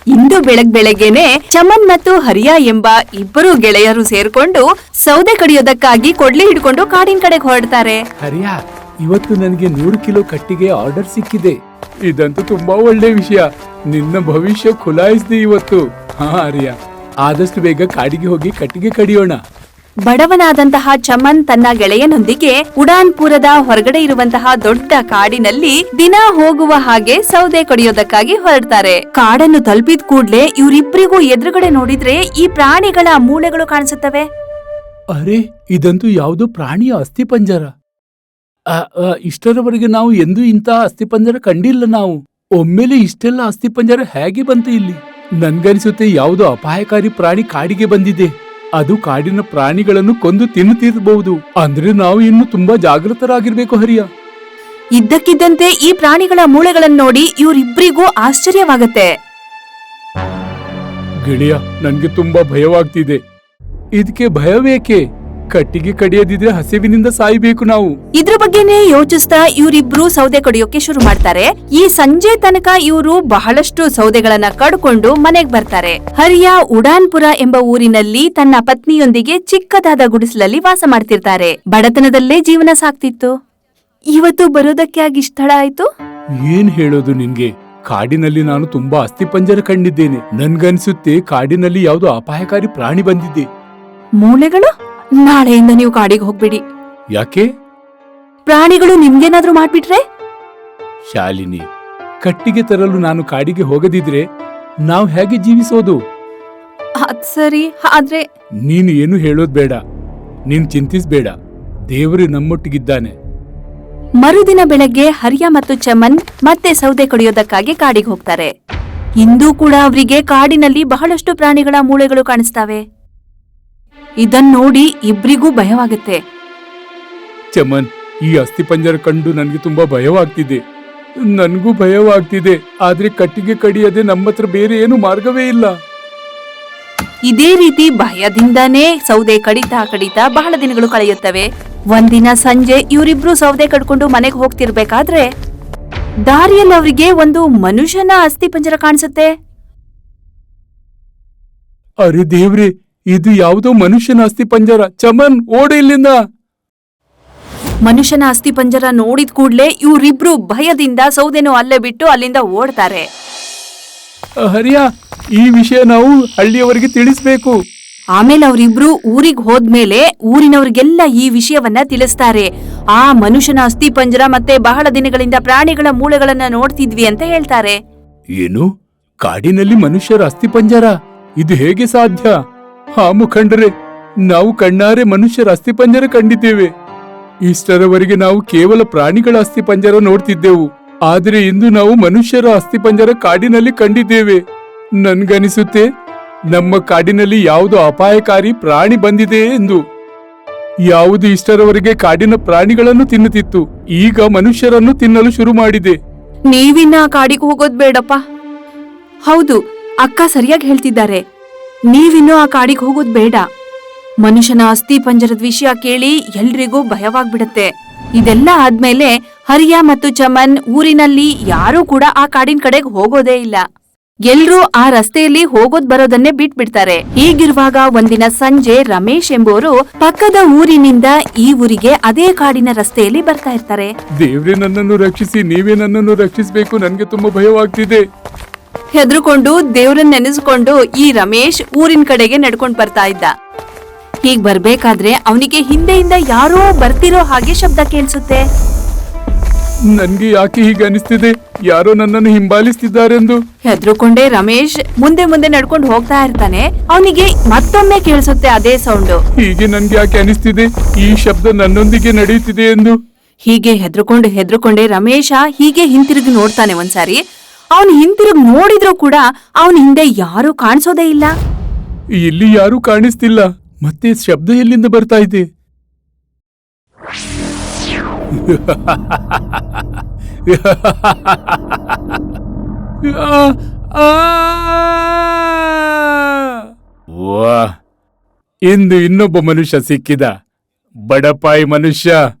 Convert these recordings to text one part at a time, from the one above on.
ಇಂದು ಬೆಳಗ್ಗೆನೆ ಚಮನ್ ಮತ್ತು ಹರಿಯಾ ಎಂಬ ಇಬ್ಬರು ಗೆಳೆಯರು ಸೇರ್ಕೊಂಡು ಸೌದೆ ಕಡಿಯೋದಕ್ಕಾಗಿ ಕೊಡ್ಲಿ ಹಿಡ್ಕೊಂಡು ಕಾಡಿನ ಕಡೆಗೆ ಹೊರಡ್ತಾರೆ. ಹರಿಯಾ, ಇವತ್ತು ನನಗೆ 100 ಕಿಲೋ ಕಟ್ಟಿಗೆ ಆರ್ಡರ್ ಸಿಕ್ಕಿದೆ. ಇದಂತೂ ತುಂಬಾ ಒಳ್ಳೆ ವಿಷಯ. ನಿನ್ನ ಭವಿಷ್ಯ ಖುಲಾಯಿಸಿದೆ ಇವತ್ತು. ಹಾ ಹರಿಯಾ, ಆದಷ್ಟು ಬೇಗ ಕಾಡಿಗೆ ಹೋಗಿ ಕಟ್ಟಿಗೆ ಕಡಿಯೋಣ. ಬಡವನಾದಂತಹ ಚಮನ್ ತನ್ನ ಗೆಳೆಯನೊಂದಿಗೆ ಉಡಾನ್ಪುರದ ಹೊರಗಡೆ ಇರುವಂತಹ ದೊಡ್ಡ ಕಾಡಿನಲ್ಲಿ ದಿನ ಹೋಗುವ ಹಾಗೆ ಸೌದೆ ಕಡಿಯೋದಕ್ಕಾಗಿ ಹೊರಡ್ತಾರೆ. ಕಾಡನ್ನು ತಲುಪಿದ ಕೂಡ್ಲೆ ಇವರಿಬ್ಬರಿಗೂ ಎದುರುಗಡೆ ನೋಡಿದ್ರೆ ಈ ಪ್ರಾಣಿಗಳ ಮೂಳೆಗಳು ಕಾಣಿಸುತ್ತವೆ. ಅರೆ, ಇದಂತೂ ಯಾವುದೋ ಪ್ರಾಣಿಯ ಅಸ್ಥಿಪಂಜರ. ಇಷ್ಟರವರೆಗೆ ನಾವು ಎಂದೂ ಇಂತಹ ಅಸ್ಥಿಪಂಜರ ಕಂಡಿಲ್ಲ. ನಾವು ಒಮ್ಮೆಲೆ ಇಷ್ಟೆಲ್ಲ ಅಸ್ಥಿಪಂಜರ ಹೇಗೆ ಬಂತು ಇಲ್ಲಿ? ನನ್ಗನ್ಸುತ್ತೆ ಯಾವುದೋ ಅಪಾಯಕಾರಿ ಪ್ರಾಣಿ ಕಾಡಿಗೆ ಬಂದಿದೆ. ಅದು ಕಾಡಿನ ಪ್ರಾಣಿಗಳನ್ನು ಕೊಂದು ತಿನ್ನುತ್ತಿರಬಹುದು. ಅಂದ್ರೆ ನಾವು ಇನ್ನು ತುಂಬಾ ಜಾಗೃತರಾಗಿರ್ಬೇಕು ಹರಿಯ. ಇದ್ದಕ್ಕಿದ್ದಂತೆ ಈ ಪ್ರಾಣಿಗಳ ಮೂಳೆಗಳನ್ನು ನೋಡಿ ಇವರಿಬ್ಬರಿಗೂ ಆಶ್ಚರ್ಯವಾಗತ್ತೆ. ಗೆಳೆಯ, ನನ್ಗೆ ತುಂಬಾ ಭಯವಾಗ್ತಿದೆ. ಇದಕ್ಕೆ ಭಯವೇಕೆ? ಕಟ್ಟಿಗೆ ಕಡಿಯದಿದ್ರೆ ಹಸಿವಿನಿಂದ ಸಾಯ್ಬೇಕು ನಾವು. ಇದ್ರ ಬಗ್ಗೆನೇ ಯೋಚಿಸ್ತಾ ಇವರಿಬ್ರು ಸೌದೆ ಕಡಿಯೋಕೆ ಶುರು ಮಾಡ್ತಾರೆ. ಈ ಸಂಜೆ ತನಕ ಇವರು ಬಹಳಷ್ಟು ಸೌದೆಗಳನ್ನ ಕಡ್ಕೊಂಡು ಮನೆಗ್ ಬರ್ತಾರೆ. ಹರಿಯಾ ಉಡಾನ್ಪುರ ಎಂಬ ಊರಿನಲ್ಲಿ ತನ್ನ ಪತ್ನಿಯೊಂದಿಗೆ ಚಿಕ್ಕದಾದ ಗುಡಿಸಲಲ್ಲಿ ವಾಸ ಮಾಡ್ತಿರ್ತಾರೆ. ಬಡತನದಲ್ಲೇ ಜೀವನ ಸಾಕ್ತಿತ್ತು. ಇವತ್ತು ಬರೋದಕ್ಕೆ ಆಗಿಷ್ಟ ಆಯ್ತು. ಏನ್ ಹೇಳೋದು ನಿನ್ಗೆ? ಕಾಡಿನಲ್ಲಿ ನಾನು ತುಂಬಾ ಅಸ್ಥಿಪಂಜರ ಕಂಡಿದ್ದೇನೆ. ನನ್ಗನ್ಸುತ್ತೆ ಕಾಡಿನಲ್ಲಿ ಯಾವುದೋ ಅಪಾಯಕಾರಿ ಪ್ರಾಣಿ ಬಂದಿದೆ. ಮೂಳೆಗಳು? ನಾಳೆಯಿಂದ ನೀವು ಕಾಡಿಗೆ ಹೋಗ್ಬಿಡಿ. ಯಾಕೆ? ಪ್ರಾಣಿಗಳು ನಿಮ್ಗೇನಾದ್ರೂ ಮಾಡ್ಬಿಟ್ರೆ? ಶಾಲಿನಿ, ಕಟ್ಟಿಗೆ ತರಲು ನಾನು ಕಾಡಿಗೆ ಹೋಗದಿದ್ರೆ ನಾವು ಹೇಗೆ ಜೀವಿಸೋದು? ಅದ್ ಸರಿ, ಆದ್ರೆ ನೀನು ಏನು ಹೇಳೋದ್ ಬೇಡ. ನೀನ್ ಚಿಂತಿಸ್ಬೇಡ. ದೇವರು ನಮ್ಮೊಟ್ಟಿಗಿದ್ದಾನೆ. ಮರುದಿನ ಬೆಳಗ್ಗೆ ಹರಿಯಾ ಮತ್ತು ಚಮನ್ ಮತ್ತೆ ಸೌದೆ ಕಡಿಯೋದಕ್ಕಾಗಿ ಕಾಡಿಗೆ ಹೋಗ್ತಾರೆ. ಇಂದೂ ಕೂಡ ಅವರಿಗೆ ಕಾಡಿನಲ್ಲಿ ಬಹಳಷ್ಟು ಪ್ರಾಣಿಗಳ ಮೂಳೆಗಳು ಕಾಣಿಸ್ತವೆ. ಇದನ್ ನೋಡಿ ಇಬ್ರಿಗೂ ಭಯವಾಗುತ್ತೆ. ಚಮನ್, ಈ ಅಸ್ಥಿಪಂಜರ ಕಂಡು ನನಗೆ ತುಂಬಾ ಭಯವಾಗ್ತಿದೆ. ನನ್ಗೂ ಭಯವಾಗ್ತಿದೆ. ಆದ್ರೆ ಕಟ್ಟಿಗೆ ಕಡಿಯದೆ ನಮ್ಮತ್ರ ಬೇರೆ ಏನು ಮಾರ್ಗವೇ ಇಲ್ಲ. ಇದೇ ರೀತಿ ಭಯದಿಂದಾನೇ ಸೌದೆ ಕಡಿತಾ ಬಹಳ ದಿನಗಳು ಕಳೆಯುತ್ತವೆ. ಒಂದಿನ ಸಂಜೆ ಇವರಿಬ್ರು ಸೌದೆ ಕಡ್ಕೊಂಡು ಮನೆಗೆ ಹೋಗ್ತಿರ್ಬೇಕಾದ್ರೆ ದಾರಿಯಲ್ಲಿ ಅವರಿಗೆ ಒಂದು ಮನುಷ್ಯನ ಅಸ್ಥಿಪಂಜರ ಕಾಣಿಸುತ್ತೆ. ಅರೆ ದೇವ್ರೆ, ಇದು ಯಾವುದೋ ಮನುಷ್ಯನ ಅಸ್ಥಿಪಂಜರ. ಚಮನ್, ಓಡು ಇಲ್ಲಿಂದ. ಮನುಷ್ಯನ ಅಸ್ಥಿಪಂಜರ ನೋಡಿದ ಕೂಡ್ಲೆ ಇವರಿಬ್ರು ಭಯದಿಂದ ಸೌದೆನೂ ಅಲ್ಲೇ ಬಿಟ್ಟು ಅಲ್ಲಿಂದ ಓಡ್ತಾರೆ. ಹರಿಯಾ, ಈ ವಿಷಯ ನಾವು ಹಳ್ಳಿಯವರಿಗೆ ತಿಳಿಸ್ಬೇಕು. ಆಮೇಲೆ ಅವರಿಬ್ರು ಊರಿಗೆ ಹೋದ್ಮೇಲೆ ಊರಿನವ್ರಿಗೆಲ್ಲ ಈ ವಿಷಯವನ್ನ ತಿಳಿಸ್ತಾರೆ. ಆ ಮನುಷ್ಯನ ಅಸ್ಥಿಪಂಜರ ಮತ್ತೆ ಬಹಳ ದಿನಗಳಿಂದ ಪ್ರಾಣಿಗಳ ಮೂಳೆಗಳನ್ನ ನೋಡ್ತಿದ್ವಿ ಅಂತ ಹೇಳ್ತಾರೆ. ಏನು? ಕಾಡಿನಲ್ಲಿ ಮನುಷ್ಯರ ಅಸ್ಥಿಪಂಜರ? ಇದು ಹೇಗೆ ಸಾಧ್ಯ? ಹಾ ಮುಖಂಡರೆ, ನಾವು ಕಣ್ಣಾರೆ ಮನುಷ್ಯರ ಅಸ್ಥಿಪಂಜರ ಕಂಡಿದ್ದೇವೆ. ಇಷ್ಟರವರೆಗೆ ನಾವು ಕೇವಲ ಪ್ರಾಣಿಗಳ ಅಸ್ಥಿಪಂಜರ ನೋಡ್ತಿದ್ದೆವು. ಆದರೆ ಇಂದು ನಾವು ಮನುಷ್ಯರ ಅಸ್ಥಿಪಂಜರ ಕಾಡಿನಲ್ಲಿ ಕಂಡಿದ್ದೇವೆ. ನನ್ಗನಿಸುತ್ತೆ ನಮ್ಮ ಕಾಡಿನಲ್ಲಿ ಯಾವುದೋ ಅಪಾಯಕಾರಿ ಪ್ರಾಣಿ ಬಂದಿದೆ ಎಂದು. ಯಾವುದು ಇಷ್ಟರವರೆಗೆ ಕಾಡಿನ ಪ್ರಾಣಿಗಳನ್ನು ತಿನ್ನುತ್ತಿತ್ತು, ಈಗ ಮನುಷ್ಯರನ್ನು ತಿನ್ನಲು ಶುರು ಮಾಡಿದೆ. ನೀವಿನ್ನ ಕಾಡಿಗೆ ಹೋಗೋದ್ ಬೇಡಪ್ಪ. ಹೌದು, ಅಕ್ಕ ಸರಿಯಾಗಿ ಹೇಳ್ತಿದ್ದಾರೆ. ನೀವಿನ್ನೂ ಆ ಕಾಡಿಗೆ ಹೋಗೋದ್ ಬೇಡ. ಮನುಷ್ಯನ ಅಸ್ಥಿ ಪಂಜರದ ವಿಷಯ ಕೇಳಿ ಎಲ್ರಿಗೂ ಭಯವಾಗ್ಬಿಡತ್ತೆ. ಇದೆಲ್ಲ ಆದ್ಮೇಲೆ ಹರಿಯಾ ಮತ್ತು ಚಮನ್ ಊರಿನಲ್ಲಿ ಯಾರೂ ಕೂಡ ಆ ಕಾಡಿನ ಕಡೆಗೆ ಹೋಗೋದೇ ಇಲ್ಲ. ಎಲ್ರೂ ಆ ರಸ್ತೆಯಲ್ಲಿ ಹೋಗೋದ್ ಬರೋದನ್ನೇ ಬಿಟ್ಬಿಡ್ತಾರೆ. ಹೀಗಿರುವಾಗ ಒಂದಿನ ಸಂಜೆ ರಮೇಶ್ ಎಂಬುವರು ಪಕ್ಕದ ಊರಿನಿಂದ ಈ ಊರಿಗೆ ಅದೇ ಕಾಡಿನ ರಸ್ತೆಯಲ್ಲಿ ಬರ್ತಾ ಇರ್ತಾರೆ. ದೇವ್ರೆ, ನನ್ನನ್ನು ರಕ್ಷಿಸಿ, ನೀವೇ ನನ್ನನ್ನು ರಕ್ಷಿಸಬೇಕು. ನನ್ಗೆ ತುಂಬಾ ಭಯವಾಗ್ತಿದೆ. ಹೆದರ್ಕೊಂಡು ದೇವ್ರನ್ನ ನೆನೆಸ್ಕೊಂಡು ಈ ರಮೇಶ್ ಊರಿನ ಕಡೆಗೆ ನಡ್ಕೊಂಡ್ ಬರ್ತಾ ಇದ್ದ. ಹೀಗ್ ಬರ್ಬೇಕಾದ್ರೆ ಅವನಿಗೆ ಹಿಂದೆಯಿಂದ ಯಾರೋ ಬರ್ತಿರೋ ಹಾಗೆ ಶಬ್ದ ಕೇಳಿಸುತ್ತೆ. ನನ್ಗೆ ಯಾಕೆ ಹೀಗೆ ಅನಿಸ್ತಿದೆ? ಯಾರೋ ನನ್ನನ್ನು ಹಿಂಬಾಲಿಸ್ತಿದ್ದಾರೆಂದು. ಹೆದರ್ಕೊಂಡೇ ರಮೇಶ್ ಮುಂದೆ ಮುಂದೆ ನಡ್ಕೊಂಡು ಹೋಗ್ತಾ ಇರ್ತಾನೆ. ಅವನಿಗೆ ಮತ್ತೊಮ್ಮೆ ಕೇಳಿಸುತ್ತೆ ಅದೇ ಸೌಂಡ್. ಹೀಗೆ ನನ್ಗೆ ಯಾಕೆ ಅನಿಸ್ತಿದೆ? ಈ ಶಬ್ದ ನನ್ನೊಂದಿಗೆ ನಡೆಯುತ್ತಿದೆ ಎಂದು. ಹೀಗೆ ಹೆದರ್ಕೊಂಡೇ ರಮೇಶ ಹೀಗೆ ಹಿಂತಿರುಗಿ ನೋಡ್ತಾನೆ. ಒಂದ್ಸಾರಿ ಅವನು ಹಿಂತಿರುಗಿ ನೋಡಿದ್ರು ಕೂಡ ಅವನ ಹಿಂದೆ ಯಾರು ಕಾಣಿಸೋದೇ ಇಲ್ಲ. ಇಲ್ಲಿ ಯಾರು ಕಾಣಿಸ್ತಿಲ್ಲ. ಮತ್ತೆ ಶಬ್ದ ಎಲ್ಲಿಂದ ಬರ್ತಾ ಇದೆ? ವಾಹ್, ಇಂದು ಇನ್ನೊಬ್ಬ ಮನುಷ್ಯ ಸಿಕ್ಕಿದ. ಬಡಪಾಯಿ ಮನುಷ್ಯ,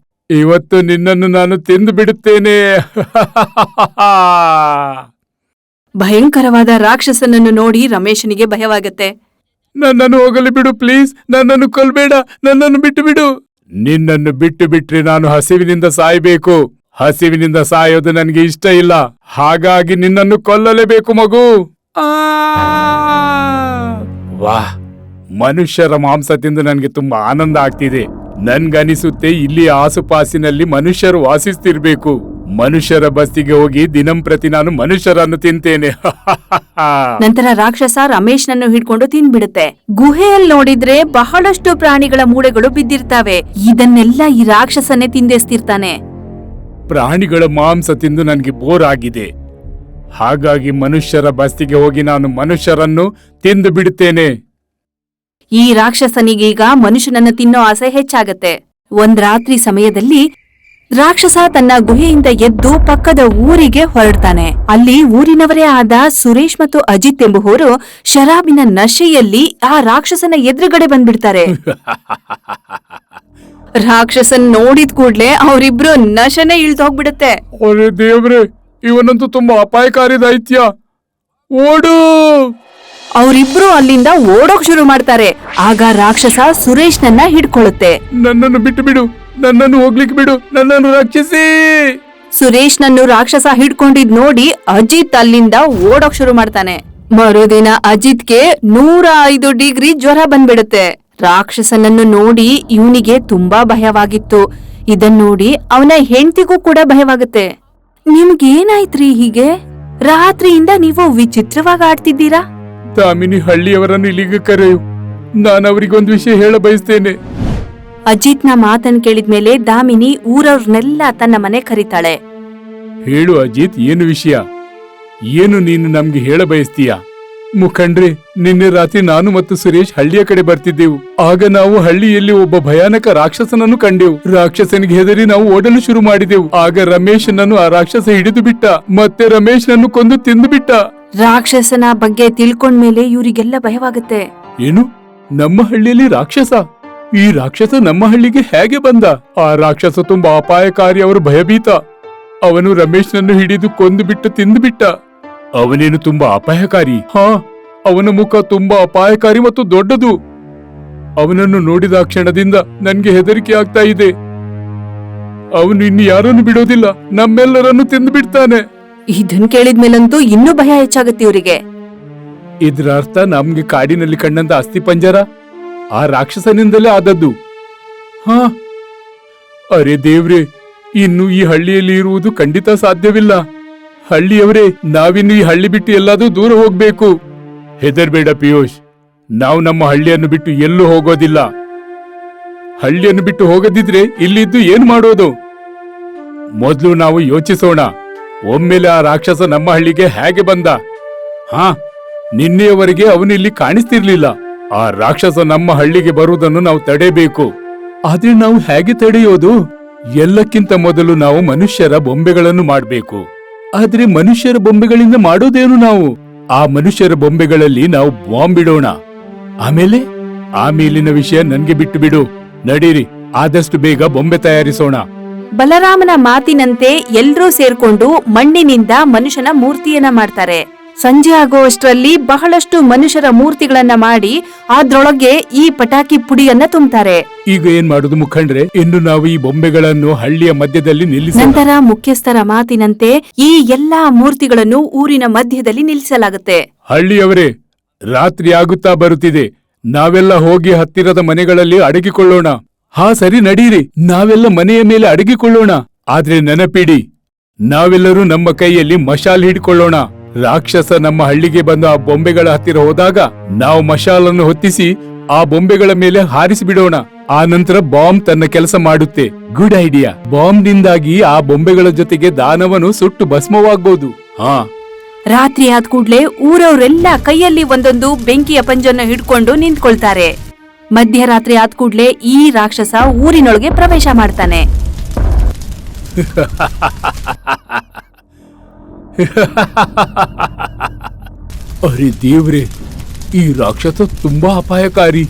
ಇವತ್ತು ನಿನ್ನನ್ನು ನಾನು ತಿಂದು ಬಿಡುತ್ತೇನೆ. ಭಯಂಕರವಾದ ರಾಕ್ಷಸನನ್ನು ನೋಡಿ ರಮೇಶನಿಗೆ ಭಯವಾಗತ್ತೆ. ನನ್ನನ್ನು ಹೋಗಲಿ ಬಿಡು ಪ್ಲೀಸ್, ನನ್ನನ್ನು ಕೊಲ್ಬೇಡ, ನನ್ನನ್ನು ಬಿಟ್ಟು ಬಿಡು. ನಿನ್ನನ್ನು ಬಿಟ್ಟು ಬಿಟ್ರೆ ನಾನು ಹಸಿವಿನಿಂದ ಸಾಯಬೇಕು. ಹಸಿವಿನಿಂದ ಸಾಯೋದು ನನಗೆ ಇಷ್ಟ ಇಲ್ಲ, ಹಾಗಾಗಿ ನಿನ್ನನ್ನು ಕೊಲ್ಲಲೇಬೇಕು ಮಗು. ವಾಹ್, ಮನುಷ್ಯರ ಮಾಂಸ ತಿಂದು ನನಗೆ ತುಂಬಾ ಆನಂದ ಆಗ್ತಿದೆ. ನನ್ಗನಿಸುತ್ತೆ ಇಲ್ಲಿ ಆಸುಪಾಸಿನಲ್ಲಿ ಮನುಷ್ಯರು ವಾಸಿಸ್ತಿರ್ಬೇಕು. ಮನುಷ್ಯರ ಬಸ್ತಿಗೆ ಹೋಗಿ ದಿನಂಪ್ರತಿ ನಾನು ಮನುಷ್ಯರನ್ನು ತಿಂತೇನೆ. ನಂತರ ರಾಕ್ಷಸ ರಮೇಶ್ನನ್ನು ಹಿಡ್ಕೊಂಡು ತಿನ್ಬಿಡುತ್ತೆ. ಗುಹೆಯಲ್ಲಿ ನೋಡಿದ್ರೆ ಬಹಳಷ್ಟು ಪ್ರಾಣಿಗಳ ಮೂಳೆಗಳು ಬಿದ್ದಿರ್ತಾವೆ. ಇದನ್ನೆಲ್ಲ ಈ ರಾಕ್ಷಸನೇ ತಿಂದೆಸ್ತಿರ್ತಾನೆ. ಪ್ರಾಣಿಗಳ ಮಾಂಸ ತಿಂದು ನನಗೆ ಬೋರ್ ಆಗಿದೆ, ಹಾಗಾಗಿ ಮನುಷ್ಯರ ಬಸ್ತಿಗೆ ಹೋಗಿ ನಾನು ಮನುಷ್ಯರನ್ನು ತಿಂದು ಬಿಡುತ್ತೇನೆ. ಈ ರಾಕ್ಷಸನಿಗೀಗ ಮನುಷ್ಯನನ್ನ ತಿನ್ನೋ ಆಸೆ ಹೆಚ್ಚಾಗತ್ತೆ. ಒಂದ್ ರಾತ್ರಿ ಸಮಯದಲ್ಲಿ ರಾಕ್ಷಸ ತನ್ನ ಗುಹೆಯಿಂದ ಎದ್ದು ಪಕ್ಕದ ಊರಿಗೆ ಹೊರಡ್ತಾನೆ. ಅಲ್ಲಿ ಊರಿನವರೇ ಆದ ಸುರೇಶ್ ಮತ್ತು ಅಜಿತ್ ಎಂಬುವವರು ಶರಾಬಿನ ನಶೆಯಲ್ಲಿ ಆ ರಾಕ್ಷಸನ ಎದುರುಗಡೆ ಬಂದ್ಬಿಡ್ತಾರೆ. ರಾಕ್ಷಸನ್ ನೋಡಿದ ಕೂಡ್ಲೆ ಅವರಿಬ್ರು ನಶೆನೇ ಇಳ್ದು ಹೋಗ್ಬಿಡುತ್ತೆ. ಅರೆ ದೇವ್ರೆ, ಇವನಂತೂ ತುಂಬಾ ಅಪಾಯಕಾರಿ ದೈತ್ಯ, ಓಡು! ಅವರಿಬ್ರು ಅಲ್ಲಿಂದ ಓಡೋಕ್ ಶುರು ಮಾಡ್ತಾರೆ. ಆಗ ರಾಕ್ಷಸ ಸುರೇಶ್ನನ್ನ ಹಿಡ್ಕೊಳ್ಳುತ್ತೆ. ನನ್ನನ್ನು ಬಿಟ್ಟು ಬಿಡು, ನನ್ನನ್ನು ಹೋಗ್ಲಿಕ್ಕೆ ಬಿಡು, ನನ್ನನ್ನು ರಕ್ಷಿಸಿ. ಸುರೇಶ್ನನ್ನು ರಾಕ್ಷಸ ಹಿಡ್ಕೊಂಡಿದ್ ನೋಡಿ ಅಜಿತ್ ಅಲ್ಲಿಂದ ಓಡೋಕ್ ಶುರು ಮಾಡ್ತಾನೆ. ಮರುದಿನ ಅಜಿತ್ಗೆ 105 ಡಿಗ್ರಿ ಜ್ವರ ಬಂದ್ಬಿಡುತ್ತೆ. ರಾಕ್ಷಸನನ್ನು ನೋಡಿ ಇವನಿಗೆ ತುಂಬಾ ಭಯವಾಗಿತ್ತು. ಇದನ್ ನೋಡಿ ಅವನ ಹೆಂಡತಿಗೂ ಕೂಡ ಭಯವಾಗುತ್ತೆ. ನಿಮ್ಗೇನಾಯ್ತ್ರಿ ಹೀಗೆ? ರಾತ್ರಿಯಿಂದ ನೀವು ವಿಚಿತ್ರವಾಗಿ ಆಡ್ತಿದ್ದೀರಾ? ದಾಮಿನಿ, ಹಳ್ಳಿಯವರನ್ನು ಇಲ್ಲಿಗೆ ಕರೆಯು, ನಾನು ಅವರಿಗೊಂದು ವಿಷಯ ಹೇಳ ಬಯಸ್ತೇನೆ. ಅಜಿತ್ನ ಮಾತನ್ ಕೇಳಿದ್ಮೇಲೆ ದಾಮಿನಿ ಊರವ್ರನ್ನೆಲ್ಲ ತನ್ನ ಮನೆ ಕರೀತಾಳೆ. ಹೇಳು ಅಜಿತ್, ಏನು ವಿಷಯ? ಏನು ನೀನು ನಮ್ಗೆ ಹೇಳ ಬಯಸ್ತೀಯಾ? ಮುಖಂಡ್ರೆ, ನಿನ್ನೆ ರಾತ್ರಿ ನಾನು ಮತ್ತು ಸುರೇಶ್ ಹಳ್ಳಿಯ ಕಡೆ ಬರ್ತಿದ್ದೆವು. ಆಗ ನಾವು ಹಳ್ಳಿಯಲ್ಲಿ ಒಬ್ಬ ಭಯಾನಕ ರಾಕ್ಷಸನನ್ನು ಕಂಡೆವು. ರಾಕ್ಷಸನಿಗೆ ಹೆದರಿ ನಾವು ಓಡಲು ಶುರು ಮಾಡಿದೆವು. ಆಗ ರಮೇಶನನ್ನು ಆ ರಾಕ್ಷಸ ಹಿಡಿದು ಬಿಟ್ಟ, ಮತ್ತೆ ರಮೇಶನನ್ನು ಕೊಂದು ತಿಂದು ಬಿಟ್ಟ. ರಾಕ್ಷಸನ ಬಗ್ಗೆ ತಿಳ್ಕೊಂಡ್ಮೇಲೆ ಇವರಿಗೆಲ್ಲ ಭಯವಾಗುತ್ತೆ. ಏನು? ನಮ್ಮ ಹಳ್ಳಿಯಲ್ಲಿ ರಾಕ್ಷಸ? ಈ ರಾಕ್ಷಸ ನಮ್ಮ ಹಳ್ಳಿಗೆ ಹೇಗೆ ಬಂದ? ಆ ರಾಕ್ಷಸ ತುಂಬಾ ಅಪಾಯಕಾರಿ, ಅವರು ಭಯಭೀತ. ಅವನು ರಮೇಶ್ನನ್ನು ಹಿಡಿದು ಕೊಂದು ಬಿಟ್ಟು ತಿಂದು ಬಿಟ್ಟ. ಅವನೇನು ತುಂಬಾ ಅಪಾಯಕಾರಿ? ಹಾ, ಅವನ ಮುಖ ತುಂಬಾ ಅಪಾಯಕಾರಿ ಮತ್ತು ದೊಡ್ಡದು. ಅವನನ್ನು ನೋಡಿದ ಕ್ಷಣದಿಂದ ನನ್ಗೆ ಹೆದರಿಕೆ ಆಗ್ತಾ ಇದೆ. ಅವನು ಇನ್ನು ಯಾರನ್ನು ಬಿಡೋದಿಲ್ಲ, ನಮ್ಮೆಲ್ಲರನ್ನು ತಿಂದು ಬಿಡ್ತಾನೆ. ಇದನ್ ಕೇಳಿದ್ಮೇಲಂತೂ ಇನ್ನೂ ಭಯ ಹೆಚ್ಚಾಗತ್ತೆ ಇವರಿಗೆ. ಇದ್ರ ಅರ್ಥ ನಮ್ಗೆ ಕಾಡಿನಲ್ಲಿ ಕಂಡಂತ ಅಸ್ಥಿಪಂಜರ ಆ ರಾಕ್ಷಸನಿಂದಲೇ ಆದದ್ದು. ಹಾ, ಅರೆ ದೇವ್ರೆ, ಇನ್ನು ಈ ಹಳ್ಳಿಯಲ್ಲಿ ಇರುವುದು ಖಂಡಿತ ಸಾಧ್ಯವಿಲ್ಲ. ಹಳ್ಳಿಯವರೇ, ನಾವಿನ್ನು ಈ ಹಳ್ಳಿ ಬಿಟ್ಟು ಎಲ್ಲಾದ್ರೂ ದೂರ ಹೋಗ್ಬೇಕು. ಹೆದರ್ಬೇಡ ಪಿಯೂಷ್, ನಾವು ನಮ್ಮ ಹಳ್ಳಿಯನ್ನು ಬಿಟ್ಟು ಎಲ್ಲೂ ಹೋಗೋದಿಲ್ಲ. ಹಳ್ಳಿಯನ್ನು ಬಿಟ್ಟು ಹೋಗದಿದ್ರೆ ಇಲ್ಲಿದ್ದು ಏನ್ ಮಾಡೋದು? ಮೊದ್ಲು ನಾವು ಯೋಚಿಸೋಣ, ಒಮ್ಮೆಲೆ ಆ ರಾಕ್ಷಸ ನಮ್ಮ ಹಳ್ಳಿಗೆ ಹೇಗೆ ಬಂದ? ಹಾ, ನಿನ್ನೆಯವರೆಗೆ ಅವನು ಇಲ್ಲಿ ಕಾಣಿಸ್ತಿರ್ಲಿಲ್ಲ. ಆ ರಾಕ್ಷಸ ನಮ್ಮ ಹಳ್ಳಿಗೆ ಬರುವುದನ್ನು ನಾವು ತಡೆಯಬೇಕು. ಆದ್ರೆ ನಾವು ಹೇಗೆ ತಡೆಯೋದು? ಎಲ್ಲಕ್ಕಿಂತ ಮೊದಲು ನಾವು ಮನುಷ್ಯರ ಬೊಂಬೆಗಳನ್ನು ಮಾಡಬೇಕು. ಆದ್ರೆ ಮನುಷ್ಯರ ಬೊಂಬೆಗಳಿಂದ ಮಾಡೋದೇನು ನಾವು? ಆ ಮನುಷ್ಯರ ಬೊಂಬೆಗಳಲ್ಲಿ ನಾವು ಬಾಂಬ್ ಬಿಡೋಣ. ಆಮೇಲಿನ ವಿಷಯ ನನ್ಗೆ ಬಿಟ್ಟು ಬಿಡು. ನಡೀರಿ, ಆದಷ್ಟು ಬೇಗ ಬೊಂಬೆ ತಯಾರಿಸೋಣ. ಬಲರಾಮನ ಮಾತಿನಂತೆ ಎಲ್ರೂ ಸೇರ್ಕೊಂಡು ಮಣ್ಣಿನಿಂದ ಮನುಷ್ಯನ ಮೂರ್ತಿಯನ್ನ ಮಾಡ್ತಾರೆ. ಸಂಜೆ ಆಗೋಷ್ಟರಲ್ಲಿ ಬಹಳಷ್ಟು ಮನುಷ್ಯರ ಮೂರ್ತಿಗಳನ್ನ ಮಾಡಿ ಅದ್ರೊಳಗೆ ಈ ಪಟಾಕಿ ಪುಡಿಯನ್ನ ತುಂಬ್ತಾರೆ. ಈಗ ಏನ್ ಮಾಡುದು ಮುಖಂಡ್ರೆ? ಇನ್ನು ನಾವು ಈ ಬೊಂಬೆಗಳನ್ನು ಹಳ್ಳಿಯ ಮಧ್ಯದಲ್ಲಿ ನಿಲ್ಲಿಸೋಣ. ನಂತರ ಮುಖ್ಯಸ್ಥರ ಮಾತಿನಂತೆ ಈ ಎಲ್ಲಾ ಮೂರ್ತಿಗಳನ್ನು ಊರಿನ ಮಧ್ಯದಲ್ಲಿ ನಿಲ್ಲಿಸಲಾಗುತ್ತೆ. ಹಳ್ಳಿಯವರೇ, ರಾತ್ರಿ ಆಗುತ್ತಾ ಬರುತ್ತಿದೆ. ನಾವೆಲ್ಲ ಹೋಗಿ ಹತ್ತಿರದ ಮನೆಗಳಲ್ಲಿ ಅಡಗಿಕೊಳ್ಳೋಣ. ಹಾ ಸರಿ, ನಡೀರಿ, ನಾವೆಲ್ಲ ಮನೆಯ ಮೇಲೆ ಅಡಗಿಕೊಳ್ಳೋಣ. ಆದ್ರೆ ನೆನಪಿಡಿ, ನಾವೆಲ್ಲರೂ ನಮ್ಮ ಕೈಯಲ್ಲಿ ಮಶಾಲ್ ಹಿಡ್ಕೊಳ್ಳೋಣ. ರಾಕ್ಷಸ ನಮ್ಮ ಹಳ್ಳಿಗೆ ಬಂದು ಆ ಬೊಂಬೆಗಳ ಹತ್ತಿರ ಹೋದಾಗ ನಾವು ಮಶಾಲನ್ನು ಹೊತ್ತಿಸಿ ಆ ಬೊಂಬೆಗಳ ಮೇಲೆ ಹಾರಿಸಿ ಬಿಡೋಣ. ಆ ನಂತರ ಬಾಂಬ್ ತನ್ನ ಕೆಲಸ ಮಾಡುತ್ತೆ. Good idea. ಬಾಂಬ್ನಿಂದಾಗಿ ಆ ಬೊಂಬೆಗಳ ಜೊತೆಗೆ ದಾನವನು ಸುಟ್ಟು ಭಸ್ಮವಾಗ್ಬೋದು. ಹಾ, ರಾತ್ರಿ ಆದ ಕೂಡ್ಲೆ ಊರವರೆಲ್ಲ ಕೈಯಲ್ಲಿ ಒಂದೊಂದು ಬೆಂಕಿಯ ಪಂಜನ್ನು ಹಿಡ್ಕೊಂಡು ನಿಂತ್ಕೊಳ್ತಾರೆ. ಮಧ್ಯರಾತ್ರಿ ಆದ ಕೂಡ್ಲೆ ಈ ರಾಕ್ಷಸ ಊರಿನೊಳಗೆ ಪ್ರವೇಶ ಮಾಡ್ತಾನೆ. ಅರೆ ದೇವ್ರೆ, ಈ ರಾಕ್ಷಸ ತುಂಬಾ ಅಪಾಯಕಾರಿ.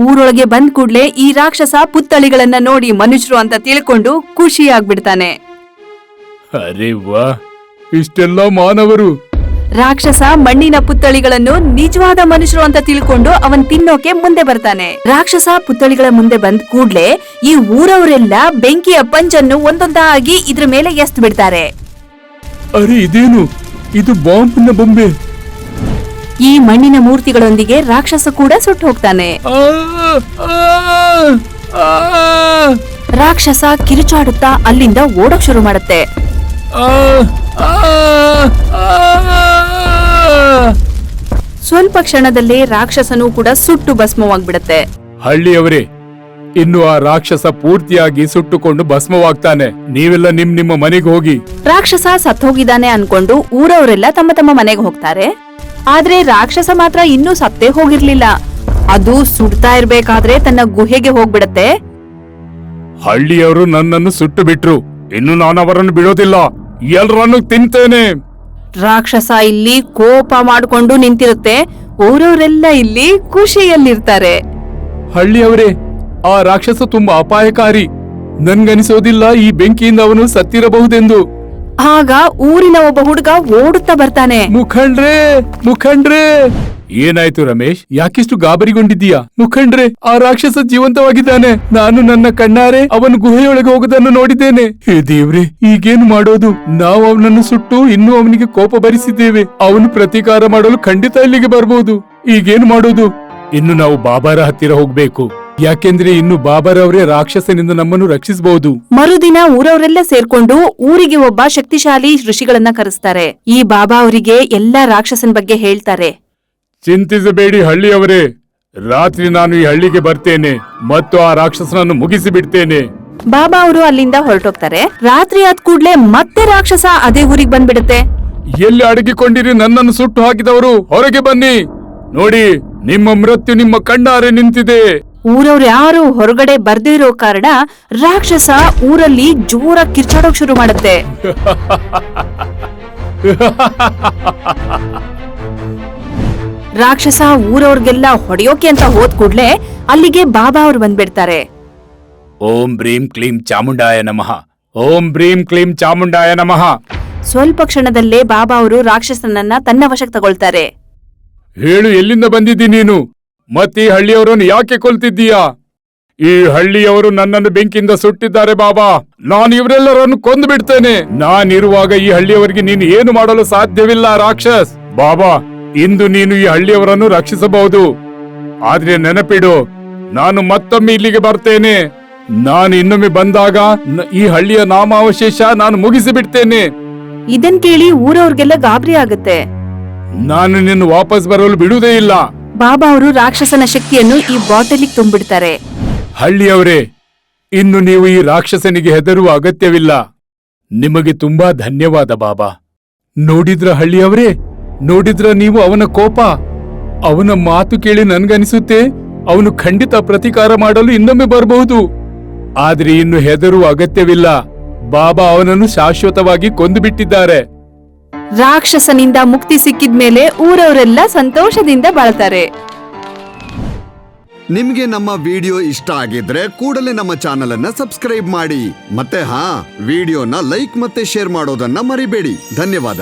ಊರೊಳಗೆ ಬಂದ್ ಕೂಡ್ಲೆ ಈ ರಾಕ್ಷಸ ಪುತ್ಥಳಿಗಳನ್ನ ನೋಡಿ ಮನುಷ್ಯರು ಅಂತ ತಿಳ್ಕೊಂಡು ಖುಷಿಯಾಗ್ಬಿಡ್ತಾನೆ. ಅರೆ ವಾ, ಇಷ್ಟೆಲ್ಲ ಮಾನವರು. ರಾಕ್ಷಸ ಮಣ್ಣಿನ ಪುತ್ಥಳಿಗಳನ್ನು ನಿಜವಾದ ಮನುಷ್ಯರು ಅಂತ ತಿಳ್ಕೊಂಡು ಅವನ್ ತಿನ್ನೋಕೆ ಮುಂದೆ ಬರ್ತಾನೆ. ರಾಕ್ಷಸ ಪುತ್ಥಳಿಗಳ ಮುಂದೆ ಬಂದ್ ಕೂಡ್ಲೆ ಈ ಊರವರೆಲ್ಲ ಬೆಂಕಿಯ ಪಂಚನ್ನು ಒಂದೊಂದಾಗಿ ಇದ್ರ ಮೇಲೆ ಎಸ್ತ್ ಬಿಡ್ತಾರೆ. ಅರೆ ಇದೇನು, ಇದು ಬಾಂಬ್ನ ಬೊಂಬೆ. ಈ ಮಣ್ಣಿನ ಮೂರ್ತಿಗಳೊಂದಿಗೆ ರಾಕ್ಷಸ ಕೂಡ ಸುಟ್ಟು ಹೋಗ್ತಾನೆ. ಆ, ಆ, ಆ, ರಾಕ್ಷಸ ಕಿರುಚಾಡುತ್ತಾ ಅಲ್ಲಿಂದ ಓಡೋಕ್ ಶುರು ಮಾಡುತ್ತೆ. ಆ, ಆ, ಆ. ಸ್ವಲ್ಪ ಕ್ಷಣದಲ್ಲೇ ರಾಕ್ಷಸನೂ ಕೂಡ ಸುಟ್ಟು ಭಸ್ಮವಾಗ್ಬಿಡತ್ತೆ. ಹಳ್ಳಿಯವರೇ, ಇನ್ನು ಆ ರಾಕ್ಷಸ ಪೂರ್ತಿಯಾಗಿ ಸುಟ್ಟುಕೊಂಡು ಭಸ್ಮವಾಗ್ತಾನೆ. ನೀವೆಲ್ಲ ನಿಮ್ಮ ಮನೆಗೆ ಹೋಗಿ. ರಾಕ್ಷಸ ಸತ್ತೋಗಿದ್ದಾನೆ ಅನ್ಕೊಂಡು ಊರವರೆಲ್ಲ ತಮ್ಮ ತಮ್ಮ ಮನೆಗೆ ಹೋಗ್ತಾರೆ. ಆದ್ರೆ ರಾಕ್ಷಸ ಮಾತ್ರ ಇನ್ನೂ ಸತ್ತೇ ಹೋಗಿರ್ಲಿಲ್ಲ. ಅದು ಸುಡ್ತಾ ಇರ್ಬೇಕಾದ್ರೆ ತನ್ನ ಗುಹೆಗೆ ಹೋಗ್ಬಿಡತ್ತೆ. ಹಳ್ಳಿಯವರು ನನ್ನನ್ನು ಸುಟ್ಟು ಬಿಟ್ರು, ಇನ್ನು ನಾನು ಅವರನ್ನು ಬಿಡೋದಿಲ್ಲ, ಎಲ್ಲರನ್ನು ತಿಂತೇನೆ. ರಾಕ್ಷಸ ಇಲ್ಲಿ ಕೋಪ ಮಾಡ್ಕೊಂಡು ನಿಂತಿರುತ್ತೆ. ಊರವರೆಲ್ಲ ಇಲ್ಲಿ ಖುಷಿಯಲ್ಲಿರ್ತಾರೆ. ಹಳ್ಳಿಯವರೇ, ಆ ರಾಕ್ಷಸ ತುಂಬಾ ಅಪಾಯಕಾರಿ. ನನ್ಗನಿಸೋದಿಲ್ಲ ಈ ಬೆಂಕಿಯಿಂದ ಅವನು ಸತ್ತಿರಬಹುದೆಂದು. ಆಗ ಊರಿನ ಒಬ್ಬ ಹುಡುಗ ಓಡುತ್ತಾ ಬರ್ತಾನೆ. ಮುಖಂಡ್ರೆ, ಮುಖಂಡ್ರೆ. ಏನಾಯ್ತು ರಮೇಶ್, ಯಾಕಿಷ್ಟು ಗಾಬರಿಗೊಂಡಿದ್ದೀಯಾ? ಮುಖಂಡ್ರೆ, ಆ ರಾಕ್ಷಸ ಜೀವಂತವಾಗಿದ್ದಾನೆ. ನಾನು ನನ್ನ ಕಣ್ಣಾರೆ ಅವನು ಗುಹೆಯೊಳಗೆ ಹೋಗುವುದನ್ನು ನೋಡಿದ್ದೇನೆ. ಹೇ ದೇವ್ರೆ, ಈಗೇನು ಮಾಡೋದು? ನಾವು ಅವನನ್ನು ಸುಟ್ಟು ಇನ್ನೂ ಅವನಿಗೆ ಕೋಪ ಭರಿಸಿದ್ದೇವೆ. ಅವನು ಪ್ರತೀಕಾರ ಮಾಡಲು ಖಂಡಿತ ಇಲ್ಲಿಗೆ ಬರ್ಬೋದು. ಈಗೇನು ಮಾಡೋದು? ಇನ್ನು ನಾವು ಬಾಬಾರ ಹತ್ತಿರ ಹೋಗ್ಬೇಕು. ಯಾಕೆಂದ್ರೆ ಇನ್ನು ಬಾಬಾರವರೇ ರಾಕ್ಷಸನಿಂದ ನಮ್ಮನ್ನು ರಕ್ಷಿಸಬಹುದು. ಮರುದಿನ ಊರವರೆಲ್ಲ ಸೇರ್ಕೊಂಡು ಊರಿಗೆ ಒಬ್ಬ ಶಕ್ತಿಶಾಲಿ ಋಷಿಗಳನ್ನ ಕರೆಸ್ತಾರೆ. ಈ ಬಾಬಾ ಅವರಿಗೆ ಎಲ್ಲಾ ರಾಕ್ಷಸನ ಬಗ್ಗೆ ಹೇಳ್ತಾರೆ. ಚಿಂತಿಸಬೇಡಿ ಹಳ್ಳಿಯವರೇ, ರಾತ್ರಿ ನಾನು ಈ ಹಳ್ಳಿಗೆ ಬರ್ತೇನೆ ಮತ್ತು ಆ ರಾಕ್ಷಸನನ್ನು ಮುಗಿಸಿ ಬಿಡ್ತೇನೆ. ಬಾಬಾ ಅವರು ಅಲ್ಲಿಂದ ಹೊರಟೋಗ್ತಾರೆ. ರಾತ್ರಿ ಆದ ಕೂಡ್ಲೆ ಮತ್ತೆ ರಾಕ್ಷಸ ಅದೇ ಊರಿಗೆ ಬಂದ್ಬಿಡುತ್ತೆ. ಎಲ್ಲಿ ಅಡಗಿಕೊಂಡಿರಿ ನನ್ನನ್ನು ಸುಟ್ಟು ಹಾಕಿದವರು, ಹೊರಗೆ ಬನ್ನಿ. ನೋಡಿ, ನಿಮ್ಮ ಮೃತ್ಯು ನಿಮ್ಮ ಕಣ್ಣಾರೆ ನಿಂತಿದೆ. ಊರವ್ರು ಯಾರು ಹೊರಗಡೆ ಬರ್ದೇ ಇರೋ ಕಾರಣ ರಾಕ್ಷಸ ಊರಲ್ಲಿ ಜೋರಾಗಿ ಕಿರ್ಚಾಡೋಕ್ ಶುರು ಮಾಡುತ್ತೆ. ರಾಕ್ಷಸ ಊರವ್ರಿಗೆಲ್ಲ ಹೊಡೆಯೋಕೆ ಅಂತ ಹೋದ್ ಕೂಡ್ಲೆ ಅಲ್ಲಿಗೆ ಬಾಬಾ ಅವ್ರು ಬಂದ್ಬಿಡ್ತಾರೆ. ಓಂ ಬ್ರೀಂ ಕ್ಲೀಂ ಚಾಮುಂಡಾಯ ನಮಃ, ಓಂ ಬ್ರೀಂ ಕ್ಲೀಂ ಚಾಮುಂಡಾಯ ನಮಃ. ಸ್ವಲ್ಪ ಕ್ಷಣದಲ್ಲೇ ಬಾಬಾ ಅವರು ರಾಕ್ಷಸನನ್ನ ತನ್ನ ವಶಕ್ಕೆ ತಗೊಳ್ತಾರೆ. ಹೇಳು, ಎಲ್ಲಿಂದ ಬಂದಿದ್ದಿ ನೀನು? ಮತ್ತೆ ಈ ಹಳ್ಳಿಯವರನ್ನು ಯಾಕೆ ಕೊಲ್ತಿದ್ದೀಯಾ? ಈ ಹಳ್ಳಿಯವರು ನನ್ನನ್ನು ಬೆಂಕಿಯಿಂದ ಸುಟ್ಟಿದ್ದಾರೆ ಬಾಬಾ. ನಾನು ಇವರೆಲ್ಲರನ್ನು ಕೊಂದು ಬಿಡ್ತೇನೆ. ನಾನಿರುವಾಗ ಈ ಹಳ್ಳಿಯವರಿಗೆ ನೀನು ಏನು ಮಾಡಲು ಸಾಧ್ಯವಿಲ್ಲ ರಾಕ್ಷಸ್. ಬಾಬಾ, ಇಂದು ನೀನು ಈ ಹಳ್ಳಿಯವರನ್ನು ರಕ್ಷಿಸಬಹುದು. ಆದ್ರೆ ನೆನಪಿಡು, ನಾನು ಮತ್ತೊಮ್ಮೆ ಇಲ್ಲಿಗೆ ಬರ್ತೇನೆ. ನಾನು ಇನ್ನೊಮ್ಮೆ ಬಂದಾಗ ಈ ಹಳ್ಳಿಯ ನಾಮಾವಶೇಷ ನಾನು ಮುಗಿಸಿ ಬಿಡ್ತೇನೆ. ಇದನ್ ಕೇಳಿ ಊರವ್ರಿಗೆಲ್ಲ ಗಾಬರಿ ಆಗುತ್ತೆ. ನಾನು ನಿನ್ನ ವಾಪಸ್ ಬರಲು ಬಿಡುವುದೇ ಇಲ್ಲ. ಬಾಬಾ ಅವರು ರಾಕ್ಷಸನ ಶಕ್ತಿಯನ್ನು ಈ ಬಾಟಲಿಗೆ ತುಂಬಿಡ್ತಾರೆ. ಹಳ್ಳಿಯವರೇ, ಇನ್ನು ನೀವು ಈ ರಾಕ್ಷಸನಿಗೆ ಹೆದರುವ ಅಗತ್ಯವಿಲ್ಲ. ನಿಮಗೆ ತುಂಬಾ ಧನ್ಯವಾದ ಬಾಬಾ. ನೋಡಿದ್ರ ಹಳ್ಳಿಯವರೇ, ನೋಡಿದ್ರ ನೀವು ಅವನ ಕೋಪ, ಅವನ ಮಾತು ಕೇಳಿ ನನ್ಗನಿಸುತ್ತೆ ಅವನು ಖಂಡಿತ ಪ್ರತೀಕಾರ ಮಾಡಲು ಇನ್ನೊಮ್ಮೆ ಬರಬಹುದು. ಆದ್ರೆ ಇನ್ನು ಹೆದರುವ ಅಗತ್ಯವಿಲ್ಲ. ಬಾಬಾ ಅವನನ್ನು ಶಾಶ್ವತವಾಗಿ ಕೊಂದು ಬಿಟ್ಟಿದ್ದಾರೆ. ರಾಕ್ಷಸನಿಂದ ಮುಕ್ತಿ ಸಿಕ್ಕಿದ್ಮೇಲೆ ಊರವರೆಲ್ಲ ಸಂತೋಷದಿಂದ ಬಾಳ್ತಾರೆ. ನಿಮ್ಗೆ ನಮ್ಮ ವಿಡಿಯೋ ಇಷ್ಟ ಆಗಿದ್ರೆ ಕೂಡಲೇ ನಮ್ಮ ಚಾನೆಲ್ ಅನ್ನ ಸಬ್ಸ್ಕ್ರೈಬ್ ಮಾಡಿ. ಮತ್ತೆ ವಿಡಿಯೋನ ಲೈಕ್ ಮತ್ತೆ ಶೇರ್ ಮಾಡೋದನ್ನ ಮರಿಬೇಡಿ. ಧನ್ಯವಾದ.